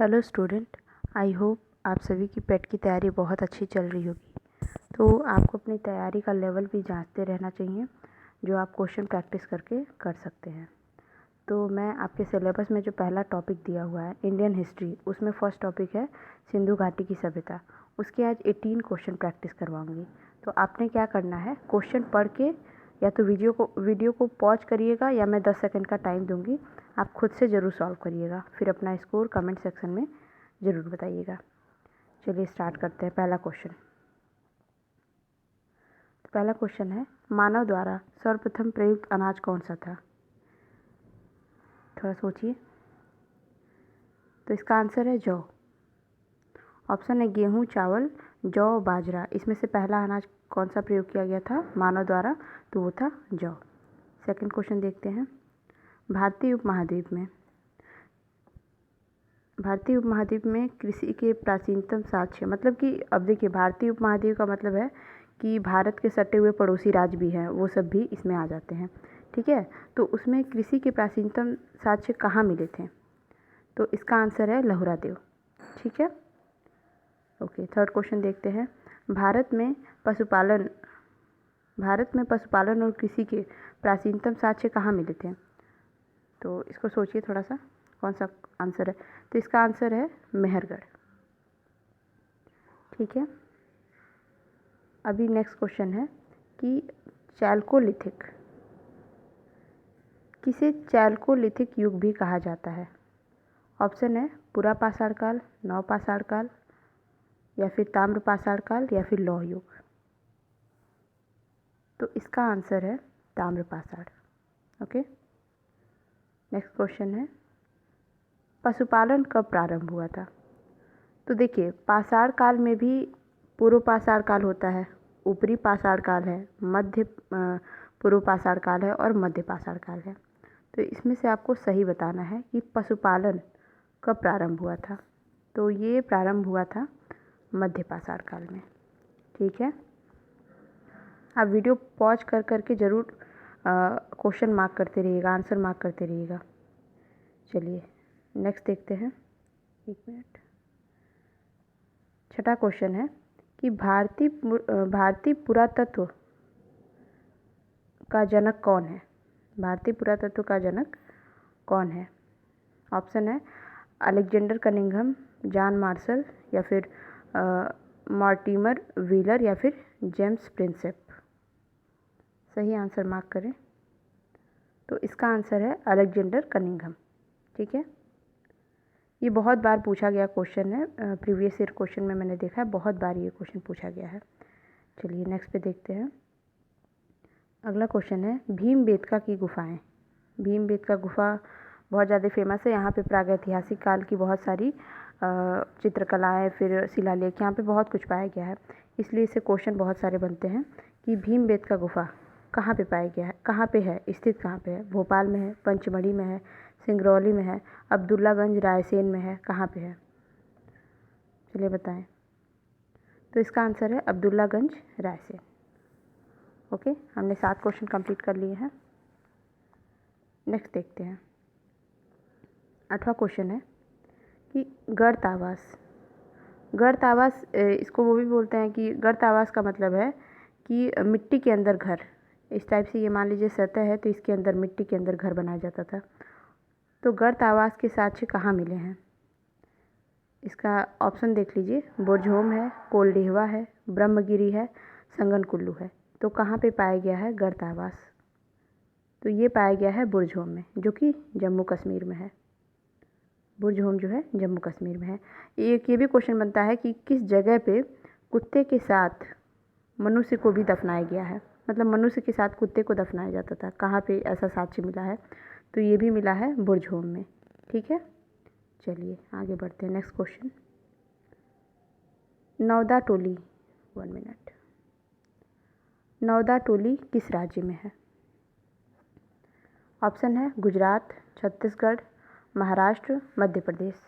Hello student, I hope आप सभी की पेट की तैयारी बहुत अच्छी चल रही होगी। तो आपको अपनी तैयारी का लेवल भी जांचते रहना चाहिए, जो आप क्वेश्चन प्रैक्टिस करके कर सकते हैं। तो मैं आपके सिलेबस में जो पहला टॉपिक दिया हुआ है इंडियन हिस्ट्री, उसमें फर्स्ट टॉपिक है सिंधु घाटी की सभ्यता। उसके आज 18 क्वेश्चन प्रैक्टिस करवाऊँगी। तो आपने क्या करना है, क्वेश्चन पढ़ के या तो वीडियो को पॉज करिएगा या मैं 10 सेकंड का टाइम दूंगी, आप खुद से ज़रूर सॉल्व करिएगा, फिर अपना स्कोर कमेंट सेक्शन में ज़रूर बताइएगा। चलिए स्टार्ट करते हैं। पहला क्वेश्चन। तो पहला क्वेश्चन है, मानव द्वारा सर्वप्रथम प्रयुक्त अनाज कौन सा था? थोड़ा सोचिए। तो इसका आंसर है जौ। ऑप्शन है गेहूँ, चावल, जौ, बाजरा। इसमें से पहला अनाज कौन सा प्रयोग किया गया था मानव द्वारा? तो वो था जौ। सेकंड क्वेश्चन देखते हैं। भारतीय उपमहाद्वीप में कृषि के प्राचीनतम साक्ष्य, मतलब कि अब देखिए, भारतीय उपमहाद्वीप का मतलब है कि भारत के सटे हुए पड़ोसी राज्य भी हैं, वो सब भी इसमें आ जाते हैं। ठीक है, तो उसमें कृषि के प्राचीनतम साक्ष्य कहाँ मिले थे? तो इसका आंसर है लहुरा देव। ठीक है, ओके। थर्ड क्वेश्चन देखते हैं। भारत में पशुपालन और कृषि के प्राचीनतम साक्ष्य कहाँ मिले थे? तो इसको सोचिए थोड़ा सा, कौन सा आंसर है? तो इसका आंसर है मेहरगढ़। ठीक है, अभी नेक्स्ट क्वेश्चन है कि चैल्कोलिथिक, किसे चैल्कोलिथिक युग भी कहा जाता है? ऑप्शन है पुरा पाषाण काल, नव पाषाण काल, या फिर ताम्र पाषाण काल, या फिर लौह युग। तो इसका आंसर है ताम्र पाषाण। ओके, नेक्स्ट क्वेश्चन है, पशुपालन कब प्रारंभ हुआ था? तो देखिए, पाषाण काल में भी पूर्व पाषाण काल होता है, ऊपरी पाषाण काल है, मध्य पूर्व पाषाण काल है और मध्य पाषाण काल है। तो इसमें से आपको सही बताना है कि पशुपालन कब प्रारंभ हुआ था। तो ये प्रारंभ हुआ था मध्य पाषाण काल में। ठीक है, आप वीडियो पॉज कर करके ज़रूर क्वेश्चन मार्क करते रहिएगा, आंसर मार्क करते रहिएगा। चलिए नेक्स्ट देखते हैं। एक मिनट। छठा क्वेश्चन है कि भारतीय पुरातत्व का जनक कौन है? भारतीय पुरातत्व का जनक कौन है? ऑप्शन है अलेक्जेंडर कनिंघम, जॉन मार्शल, या फिर मॉर्टिमर व्हीलर, या फिर जेम्स प्रिंसेप। सही आंसर मार्क करें। तो इसका आंसर है अलेक्जेंडर कनिंघम। ठीक है, ये बहुत बार पूछा गया क्वेश्चन है, प्रीवियस ईयर क्वेश्चन में मैंने देखा है, बहुत बार ये क्वेश्चन पूछा गया है। चलिए नेक्स्ट पे देखते हैं। अगला क्वेश्चन है भीमबेटका की गुफाएं। भीमबेटका गुफा बहुत ज़्यादा फेमस है। यहाँ पे प्रागैतिहासिक काल की बहुत सारी चित्रकलाएँ, फिर शिलालेख, यहाँ पे बहुत कुछ पाया गया है, इसलिए इसे क्वेश्चन बहुत सारे बनते हैं कि भीमबेटका गुफा कहाँ पे पाया गया है, कहाँ पे है, स्थित कहाँ पे है? भोपाल में है, पंचमढ़ी में है, सिंगरौली में है, अब्दुल्लागंज रायसेन में है, कहाँ पे है? चलिए बताएं। तो इसका आंसर है अब्दुल्लागंज रायसेन। ओके, हमने 7 क्वेश्चन कंप्लीट कर लिए हैं। नेक्स्ट देखते हैं। 8वां क्वेश्चन है कि गर्त आवास। गर्त आवास, इसको वो भी बोलते हैं कि गर्त आवास का मतलब है कि मिट्टी के अंदर घर। इस टाइप से ये मान लीजिए सतह है, तो इसके अंदर मिट्टी के अंदर घर बनाया जाता था। तो गर्त आवास के साक्ष्य कहाँ मिले हैं? इसका ऑप्शन देख लीजिए, बुरझोम है, कोलडेहवा है, ब्रह्मगिरी है, संगन कुल्लू है। तो कहाँ पे पाया गया है गर्त आवास? तो ये पाया गया है बुरझोम में, जो कि जम्मू कश्मीर में है। बुरझोम जो है जम्मू कश्मीर में है। एक ये भी क्वेश्चन बनता है कि किस जगह पे कुत्ते के साथ मनुष्य को भी दफनाया गया है, मतलब मनुष्य के साथ कुत्ते को दफनाया जाता था, कहाँ पे ऐसा साक्ष्य मिला है? तो ये भी मिला है बुरझोम में। ठीक है, चलिए आगे बढ़ते हैं। नेक्स्ट क्वेश्चन, नौदा टोली, 1 मिनट। नौदा टोली किस राज्य में है? ऑप्शन है गुजरात, छत्तीसगढ़, महाराष्ट्र, मध्य प्रदेश।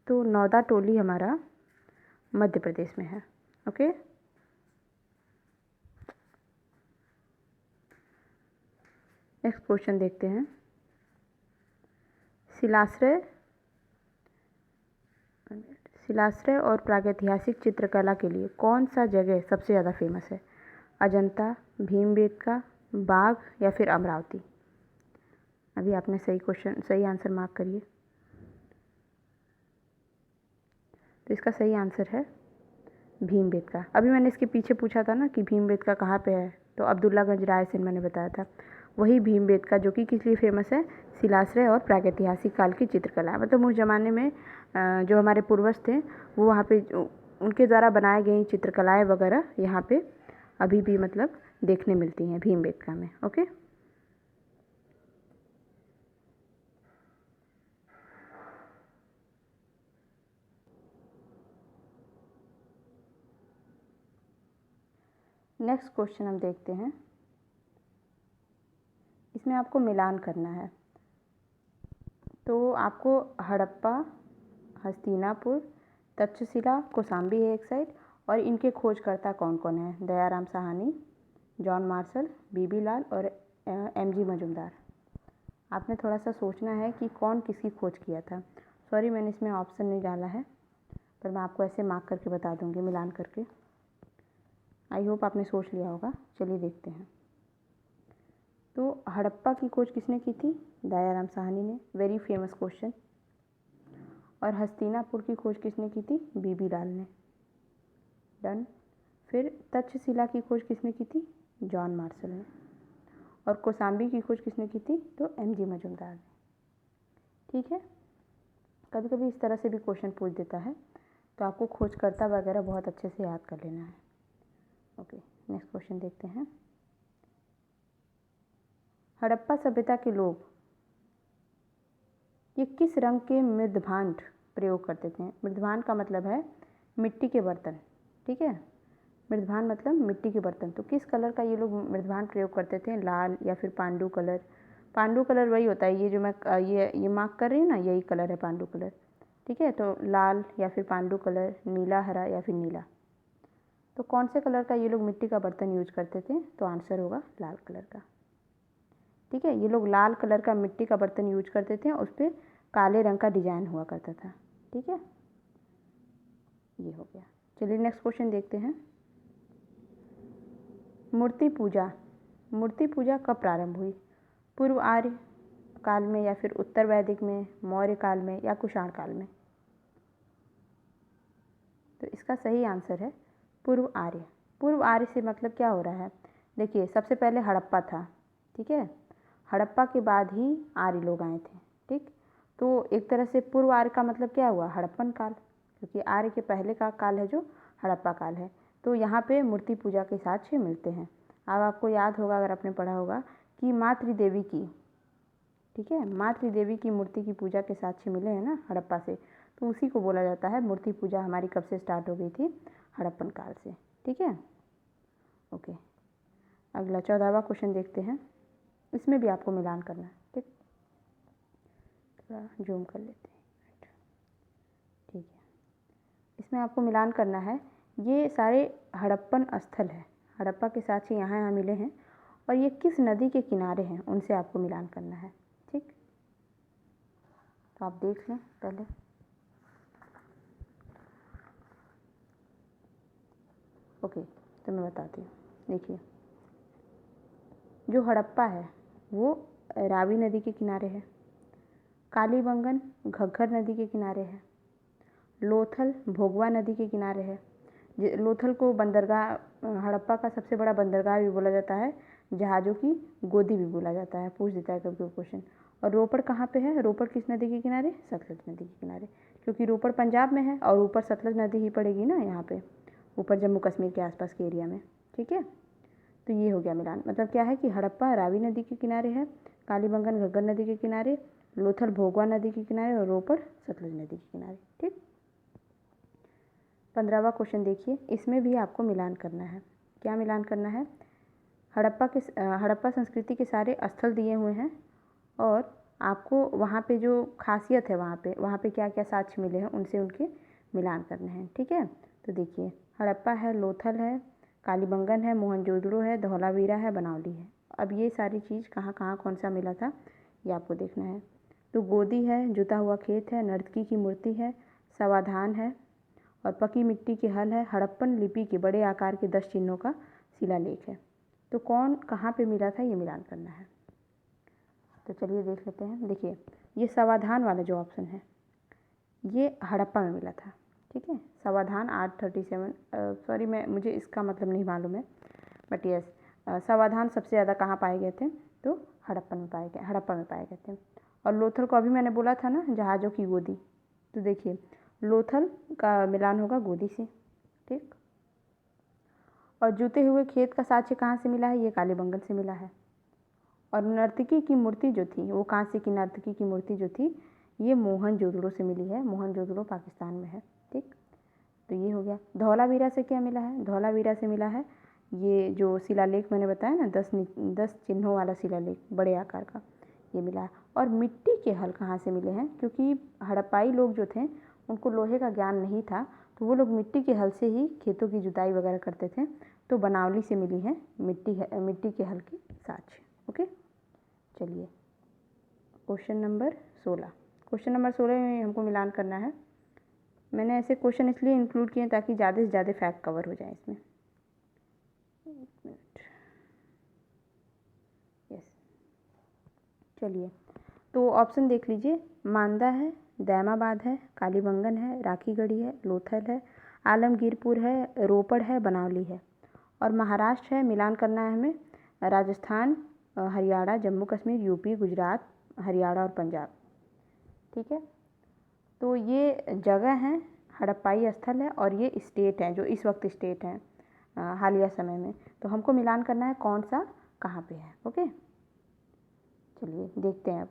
तो नौदा टोली हमारा मध्य प्रदेश में है। ओके, नेक्स्ट क्वेश्चन देखते हैं। शिलाश्रय शिलाश्रय और प्रागैतिहासिक चित्रकला के लिए कौन सा जगह सबसे ज़्यादा फेमस है? अजंता, भीमबेटका, बाघ या फिर अमरावती? अभी आपने सही आंसर मार्क करिए। तो इसका सही आंसर है भीमबेटका। अभी मैंने इसके पीछे पूछा था ना कि भीमबेटका कहाँ पे है, तो अब्दुल्लागंज रायसेन मैंने बताया था। वही भीमबेटका जो कि किस लिए फेमस है? शिलाश्रय और प्रागैतिहासिक काल की चित्रकला। मतलब उस ज़माने में जो हमारे पूर्वज थे वो वहाँ पे उनके द्वारा बनाई गई चित्रकलाएँ वगैरह यहाँ पे अभी भी मतलब देखने मिलती हैं भीमबेटका में। ओके, नेक्स्ट क्वेश्चन हम देखते हैं। इसमें आपको मिलान करना है। तो आपको हड़प्पा, हस्तिनापुर, तक्षशिला, कौशाम्बी है एक साइड, और इनके खोजकर्ता कौन कौन है? दयाराम साहनी, जॉन मार्शल, बीबी लाल और एमजी मजुमदार। आपने थोड़ा सा सोचना है कि कौन किसकी खोज किया था। सॉरी मैंने इसमें ऑप्शन नहीं डाला है, पर मैं आपको ऐसे मार्क करके बता दूंगी मिलान करके। आई होप आपने सोच लिया होगा। चलिए देखते हैं। तो हड़प्पा की खोज किसने की थी? दयाराम साहनी ने, वेरी फेमस क्वेश्चन। और हस्तिनापुर की खोज किसने की थी? बीबी लाल ने, डन। फिर तक्षशिला की खोज किसने की थी? जॉन मार्शल ने। और कौशाम्बी की खोज किसने की थी? तो एमजी मजुमदार ने। ठीक है, कभी कभी इस तरह से भी क्वेश्चन पूछ देता है, तो आपको खोजकर्ता वगैरह बहुत अच्छे से याद कर लेना है। ओके, नेक्स्ट क्वेश्चन देखते हैं। हड़प्पा सभ्यता के लोग ये किस रंग के मृदभांड प्रयोग करते थे? मृदभांड का मतलब है मिट्टी के बर्तन। ठीक है, मृदभांड मतलब मिट्टी के बर्तन। तो किस कलर का ये लोग मृदभांड प्रयोग करते थे? लाल या फिर पांडु कलर? पांडु कलर वही होता है, ये जो मैं ये मार्क कर रही हूँ ना, यही कलर है पांडु कलर। ठीक है, तो लाल या फिर पांडु कलर, नीला, हरा या फिर नीला। तो कौन से कलर का ये लोग मिट्टी का बर्तन यूज करते थे? तो आंसर होगा लाल कलर का। ठीक है, ये लोग लाल कलर का मिट्टी का बर्तन यूज करते थे, उस पर काले रंग का डिजाइन हुआ करता था। ठीक है, ये हो गया। चलिए नेक्स्ट क्वेश्चन देखते हैं। मूर्ति पूजा कब प्रारंभ हुई? पूर्व आर्य काल में या फिर उत्तर वैदिक में, मौर्य काल में या कुषाण काल में? तो इसका सही आंसर है पूर्व आर्य। पूर्व आर्य से मतलब क्या हो रहा है? देखिए, सबसे पहले हड़प्पा था। ठीक है, हड़प्पा के बाद ही आर्य लोग आए थे। ठीक, तो एक तरह से पूर्व आर्य का मतलब क्या हुआ? हड़प्पन काल, क्योंकि आर्य के पहले का काल है जो हड़प्पा काल है। तो यहाँ पे मूर्ति पूजा के साक्ष्य मिलते हैं। अब आपको याद होगा, अगर आपने पढ़ा होगा, कि मातृदेवी की, ठीक है, मातृदेवी की मूर्ति की पूजा के साक्ष्य मिले हैं ना हड़प्पा से, तो उसी को बोला जाता है मूर्ति पूजा हमारी कब से स्टार्ट हो गई थी? हड़प्पन काल से। ठीक है, ओके। अगला 14वां क्वेश्चन देखते हैं। इसमें भी आपको मिलान करना है। ठीक, थोड़ा जूम कर लेते हैं। ठीक है, इसमें आपको मिलान करना है। ये सारे हड़प्पन स्थल है, हड़प्पा के साक्ष्य यहाँ यहाँ मिले हैं, और ये किस नदी के किनारे हैं उनसे आपको मिलान करना है। ठीक, तो आप देख लें पहले। ओके, तो मैं बताती हूँ। देखिए, जो हड़प्पा है वो रावी नदी के किनारे है, कालीबंगन घग्गर नदी के किनारे है, लोथल भोगवा नदी के किनारे है। लोथल को बंदरगाह, हड़प्पा का सबसे बड़ा बंदरगाह भी बोला जाता है, जहाज़ों की गोदी भी बोला जाता है, पूछ देता है कभी कभी क्वेश्चन। और रोपड़ कहाँ पे है? रोपड़ किस नदी के किनारे? सतलज नदी के किनारे, क्योंकि रोपड़ पंजाब में है और ऊपर सतलज नदी ही पड़ेगी ना यहाँ पे, ऊपर जम्मू कश्मीर के आसपास के एरिया में। ठीक है, तो ये हो गया मिलान। मतलब क्या है कि हड़प्पा रावी नदी के किनारे है, कालीबंगन घग्गर नदी के किनारे, लोथल भोगवा नदी के किनारे और रोपड़ सतलज नदी के किनारे। ठीक, 15वां क्वेश्चन देखिए, इसमें भी आपको मिलान करना है। क्या मिलान करना है? हड़प्पा संस्कृति के सारे स्थल दिए हुए हैं, और आपको वहाँ पे जो खासियत है, वहाँ पे क्या क्या साक्ष्य मिले हैं उनसे उनके मिलान करने हैं। ठीक है, तो देखिए, हड़प्पा है, लोथल है, कालीबंगन है, मोहनजोदड़ो है, धौलावीरा है, बनावली है। अब ये सारी चीज़ कहाँ कहाँ कौन सा मिला था ये आपको देखना है। तो गोदी है, जुता हुआ खेत है, नर्तकी की मूर्ति है, समाधान है, और पकी मिट्टी के हल है। हड़प्पन लिपि के बड़े आकार के 10 चिन्हों का शिलालेख है। तो कौन कहाँ पे मिला था ये मिलान करना है। तो चलिए देख लेते हैं। देखिए ये समाधान वाला जो ऑप्शन है ये हड़प्पा में मिला था। ठीक है, समाधान 837 सॉरी मुझे इसका मतलब नहीं मालूम है, बट यस समाधान सबसे ज़्यादा कहाँ पाए गए थे, तो हड़प्पा में पाए गए थे। और लोथल को अभी मैंने बोला था ना जहाज़ों की गोदी, तो देखिए लोथल का मिलान होगा गोदी से। ठीक, और जूते हुए खेत का साक्ष्य कहाँ से मिला है, ये कालीबंगन से मिला है। और नर्तकी की मूर्ति जो थी, वो कांसे की नर्तकी की मूर्ति जो थी, ये मोहनजोदड़ो से मिली है। मोहनजोदड़ो पाकिस्तान में है। ठीक, तो ये हो गया। धौलावीरा से क्या मिला है, धौलावीरा से मिला है ये जो शिलालेख मैंने बताया ना, 10 चिन्हों वाला शिलालेख बड़े आकार का, ये मिला है। और मिट्टी के हल कहाँ से मिले हैं, क्योंकि हड़प्पाई लोग जो थे उनको लोहे का ज्ञान नहीं था, तो वो लोग मिट्टी के हल से ही खेतों की जुताई वगैरह करते थे। तो बनावली से मिली है मिट्टी के हल के साक्ष्य। ओके, चलिए क्वेश्चन नंबर 16 में हमको मिलान करना है। मैंने ऐसे क्वेश्चन इसलिए इंक्लूड किए ताकि ज़्यादा से ज़्यादा फैक्ट कवर हो जाए इसमें। यस, चलिए तो ऑप्शन देख लीजिए। मांदा है, दैमाबाद है, कालीबंगन है, राखीगढ़ी है, लोथल है, आलमगीरपुर है, रोपड़ है, बनावली है। और महाराष्ट्र है, मिलान करना है हमें राजस्थान, हरियाणा, जम्मू कश्मीर, यूपी, गुजरात, हरियाणा और पंजाब। ठीक है, तो ये जगह हैं, हड़प्पाई स्थल है और ये स्टेट हैं जो इस वक्त स्टेट हैं हालिया समय में। तो हमको मिलान करना है कौन सा कहाँ पे है। ओके, चलिए देखते हैं अब।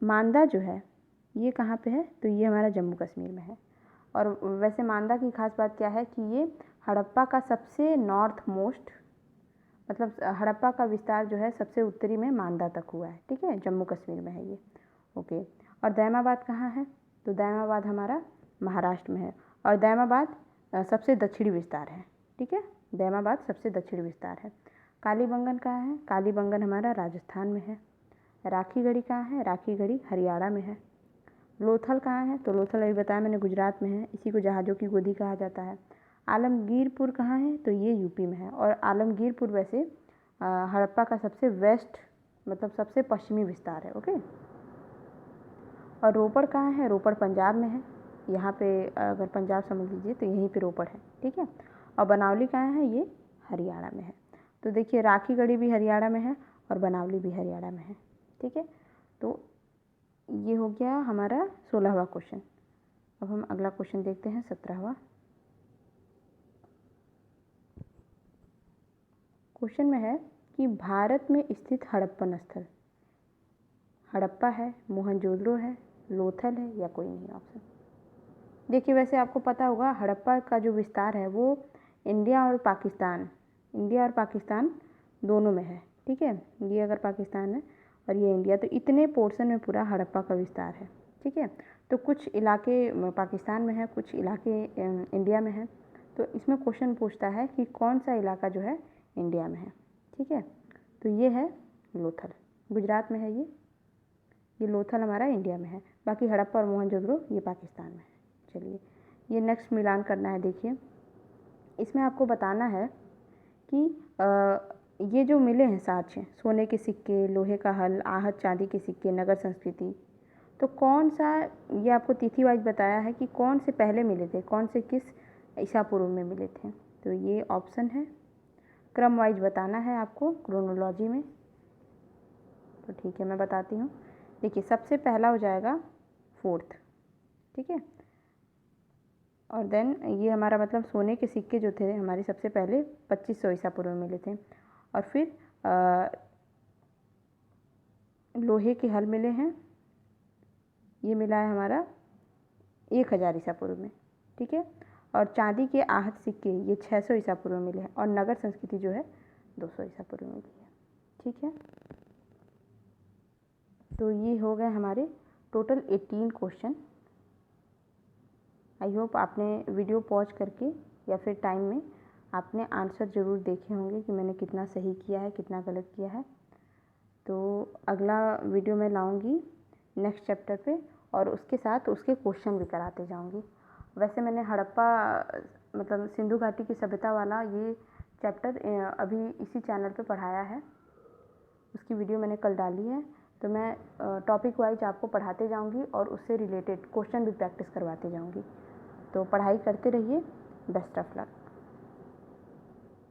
मांदा जो है ये कहाँ पे है, तो ये हमारा जम्मू कश्मीर में है। और वैसे मांदा की खास बात क्या है कि ये हड़प्पा का सबसे नॉर्थ मोस्ट, मतलब हड़प्पा का विस्तार जो है सबसे उत्तरी में मांदा तक हुआ है। ठीक है, जम्मू कश्मीर में है ये। ओके, और दैमाबाद कहाँ है, तो दैमाबाद हमारा महाराष्ट्र में है। और दैमाबाद सबसे दक्षिणी विस्तार है। ठीक है, दैमाबाद सबसे दक्षिणी विस्तार है। कालीबंगन कहाँ है, कालीबंगन हमारा राजस्थान में है। राखीगढ़ी कहाँ है, राखीगढ़ी हरियाणा में है। लोथल कहाँ है, तो लोथल अभी बताया मैंने गुजरात में है, इसी को जहाज़ों की गोदी कहा जाता है। आलमगीरपुर कहाँ है, तो ये यूपी में है। और आलमगीरपुर वैसे हड़प्पा का सबसे वेस्ट, मतलब सबसे पश्चिमी विस्तार है। ओके, और रोपड़ कहाँ है, रोपड़ पंजाब में है। यहाँ पे अगर पंजाब समझ लीजिए तो यहीं पे रोपड़ है। ठीक है, और बनावली कहाँ है, ये हरियाणा में है। तो देखिए राखीगढ़ी भी हरियाणा में है और बनावली भी हरियाणा में है। ठीक है, तो ये हो गया हमारा 16वां क्वेश्चन। अब हम अगला क्वेश्चन देखते हैं 17वां। क्वेश्चन में है कि भारत में स्थित हड़प्पन स्थल हड़प्पा है, मोहनजोदड़ो है, लोथल है या कोई नहीं ऑप्शन। देखिए वैसे आपको पता होगा हड़प्पा का जो विस्तार है वो इंडिया और पाकिस्तान दोनों में है। ठीक है, ये अगर पाकिस्तान है और ये इंडिया, तो इतने पोर्शन में पूरा हड़प्पा का विस्तार है। ठीक है, तो कुछ इलाके पाकिस्तान में है, कुछ इलाके इंडिया में है। तो इसमें क्वेश्चन पूछता है कि कौन सा इलाका जो है इंडिया में है। ठीक है, तो ये है लोथल, गुजरात में है ये लोथल हमारा इंडिया में है। बाकी हड़प्पा और मोहनजोदड़ो ये पाकिस्तान में है। चलिए ये नेक्स्ट मिलान करना है। देखिए इसमें आपको बताना है कि ये जो मिले हैं साक्ष्य, सोने के सिक्के, लोहे का हल, आहत चांदी के सिक्के, नगर संस्कृति, तो कौन सा, ये आपको तिथि वाइज बताया है कि कौन से पहले मिले थे, कौन से किस ईसा पूर्व में मिले थे। तो ये ऑप्शन है, क्रम वाइज बताना है आपको, क्रोनोलॉजी में। तो ठीक है मैं बताती हूँ। देखिए सबसे पहला हो जाएगा 4th। ठीक है, और देन ये हमारा मतलब सोने के सिक्के जो थे हमारे सबसे पहले 2500 ईसा पूर्व में मिले थे। और फिर लोहे के हल मिले हैं, ये मिला है हमारा 1000 ईसा पूर्व में। ठीक है, और चांदी के आहत सिक्के ये 600 ईसा पूर्व में मिले हैं। और नगर संस्कृति जो है 200 ईसा पूर्व में मिली है। ठीक है, तो ये हो गए हमारे टोटल 18 क्वेश्चन। आई होप आपने वीडियो पॉज करके या फिर टाइम में आपने आंसर ज़रूर देखे होंगे कि मैंने कितना सही किया है, कितना गलत किया है। तो अगला वीडियो मैं लाऊंगी नेक्स्ट चैप्टर पे, और उसके साथ उसके क्वेश्चन भी कराते जाऊंगी। वैसे मैंने हड़प्पा मतलब सिंधु घाटी की सभ्यता वाला ये चैप्टर अभी इसी चैनल पे पढ़ाया है, उसकी वीडियो मैंने कल डाली है। तो मैं टॉपिक वाइज आपको पढ़ाते जाऊंगी और उससे रिलेटेड क्वेश्चन भी प्रैक्टिस करवाते जाऊंगी। तो पढ़ाई करते रहिए। Best of luck.